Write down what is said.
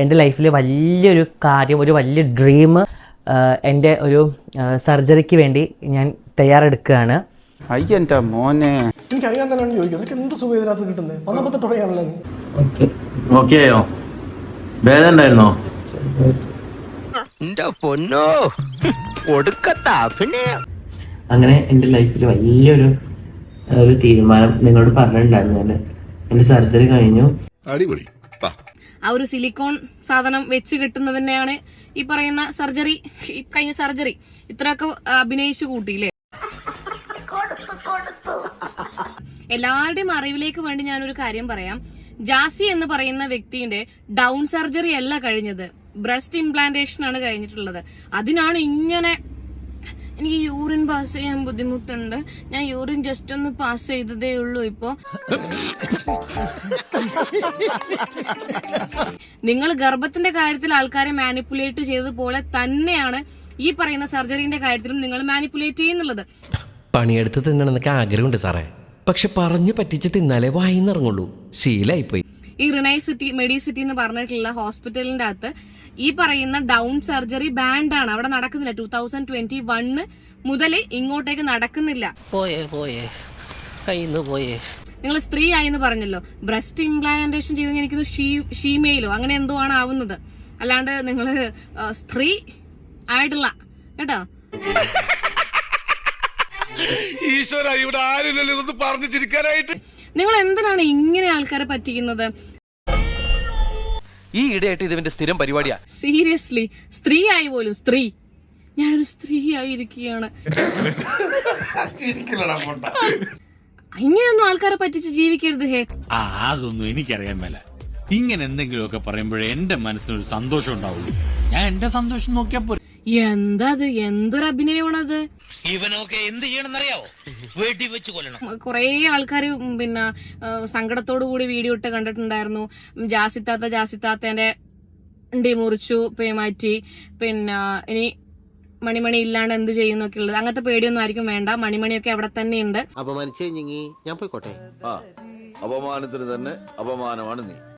എൻ്റെ ലൈഫിൽ വലിയൊരു കാര്യം, ഒരു വലിയ ഡ്രീം, എൻ്റെ ഒരു സർജറിക്ക് വേണ്ടി ഞാൻ തയ്യാറെടുക്കുകയാണ്. അയ്യൻ്റെ മോനെ, എനിക്കറിയാൻ തന്നെ ചോദിക്കും, എന്ത് സുഖം ഇതിനകത്ത് കിട്ടുന്നത്? വന്നപ്പോൾ തുടങ്ങിയാണല്ലോ. ഓക്കെ ആയോ? വേദന ഉണ്ടായിരുന്നോ? അങ്ങനെ എൻ്റെ ലൈഫിൽ വലിയൊരു തീരുമാനം നിങ്ങളോട് പറഞ്ഞിട്ടുണ്ടായിരുന്നു. ഞാൻ എൻ്റെ സർജറി കഴിഞ്ഞു. അടിപൊളി. ആ ഒരു സിലിക്കോൺ സാധനം വെച്ച് കിട്ടുന്നതന്നെയാണ് ഈ പറയുന്ന സർജറി. കഴിഞ്ഞ സർജറി ഇത്രയൊക്കെ അഭിനയിച്ചു കൂട്ടിയില്ലേ. എല്ലാവരുടെയും അറിവിലേക്ക് വേണ്ടി ഞാനൊരു കാര്യം പറയാം. ജാസി എന്ന് പറയുന്ന വ്യക്തിയുടെ ഡൗൺ സർജറി അല്ല കഴിഞ്ഞത്, ബ്രസ്റ്റ് ഇംപ്ലാന്റേഷൻ ആണ് കഴിഞ്ഞിട്ടുള്ളത്. അതിനാണ് ഇങ്ങനെ എനിക്ക് യൂറിൻ പാസ് ചെയ്യാൻ ബുദ്ധിമുട്ടുണ്ട്, ഞാൻ യൂറിൻ ജസ്റ്റ് ഒന്ന് പാസ് ചെയ്തതേ ഉള്ളൂ. ഇപ്പോ നിങ്ങൾ ഗർഭത്തിന്റെ കാര്യത്തിൽ ആൾക്കാരെ മാനിപ്പുലേറ്റ് ചെയ്തതുപോലെ തന്നെയാണ് ഈ പറയുന്ന സർജറിന്റെ കാര്യത്തിലും നിങ്ങൾ മാനിപ്പുലേറ്റ് ചെയ്യുന്നുള്ളത്. പണിയെടുത്ത് തിന്നണമെന്നൊക്കെ ആഗ്രഹമുണ്ട് സാറേ, പക്ഷെ പറഞ്ഞു പറ്റിച്ച് തിന്നാലേ വായിന്നിറങ്ങുള്ളൂ. ശീലായിപ്പോയി. ഈ റിനൈസിറ്റി മെഡിസിറ്റി എന്ന് പറഞ്ഞിട്ടുള്ള ഹോസ്പിറ്റലിന്റെ അകത്ത് ഈ പറയുന്ന ഡൗൺ സർജറി ബാൻഡ് ആണ്, അവിടെ നടക്കുന്നില്ല. 2021 മുതൽ ഇങ്ങോട്ടേക്ക് നടക്കുന്നില്ല. നിങ്ങൾ സ്ത്രീ ആയിന്ന് പറഞ്ഞല്ലോ, ബ്രസ്റ്റ് ഇംപ്ലാന്റേഷൻ ചെയ്ത് എനിക്കൊന്ന് ഷീമെയിലോ അങ്ങനെ എന്തോ ആണ് ആവുന്നത്, അല്ലാണ്ട് നിങ്ങള് സ്ത്രീ ആയിട്ടില്ല കേട്ടോ. ഈശ്വര, ഇവിടെ ആരില്ലല്ലോ ഇതൊന്ന് പറഞ്ഞു ചിരിക്കാനായിട്ട്. നിങ്ങൾ എന്തിനാണ് ഇങ്ങനെ ആൾക്കാരെ പറ്റിക്കുന്നത്? ഈ ഇടയായിട്ട് ഇതിന്റെ സ്ഥിരം പരിപാടിയാ. സീരിയസ്ലി, സ്ത്രീ ആയി പോലും, സ്ത്രീ, ഞാനൊരു സ്ത്രീ ആയിരിക്കുകയാണ്. ഇങ്ങനെയൊന്നും ആൾക്കാരെ പറ്റിച്ച് ജീവിക്കരുത്. ഹേ, അതൊന്നും എനിക്കറിയാൻ മേല. ഇങ്ങനെ എന്തെങ്കിലുമൊക്കെ പറയുമ്പോഴേ എന്റെ മനസ്സിനൊരു സന്തോഷം ഉണ്ടാവുള്ളൂ. ഞാൻ എന്റെ സന്തോഷം നോക്കിയാ പോരെ. എന്താ അത്? എന്തൊരു അഭിനയമാണത്. ഇവനൊക്കെ എന്ത് ചെയ്യണമെന്നറിയാവോ? വെടി വെച്ച് കൊല്ലണം. കൊറേ ആൾക്കാര് പിന്നെ സങ്കടത്തോടു കൂടി വീഡിയോ ഇട്ട് കണ്ടിട്ടുണ്ടായിരുന്നു. ജാസിത്താത്തേന്റെ ഇണ്ടി മുറിച്ചു മാറ്റി, പിന്നെ ഇനി മണിമണി ഇല്ലാണ്ട് എന്ത് ചെയ്യുന്നൊക്കെ ഉള്ളത്. അങ്ങനത്തെ പേടിയൊന്നും ആയിരിക്കും വേണ്ട. മണിമണിയൊക്കെ അവിടെ തന്നെ ഉണ്ട്. അപമാനിച്ചേ ഞാൻ പോയിക്കോട്ടെ. അപമാനത്തിന് തന്നെ അപമാനമാണ് നീ.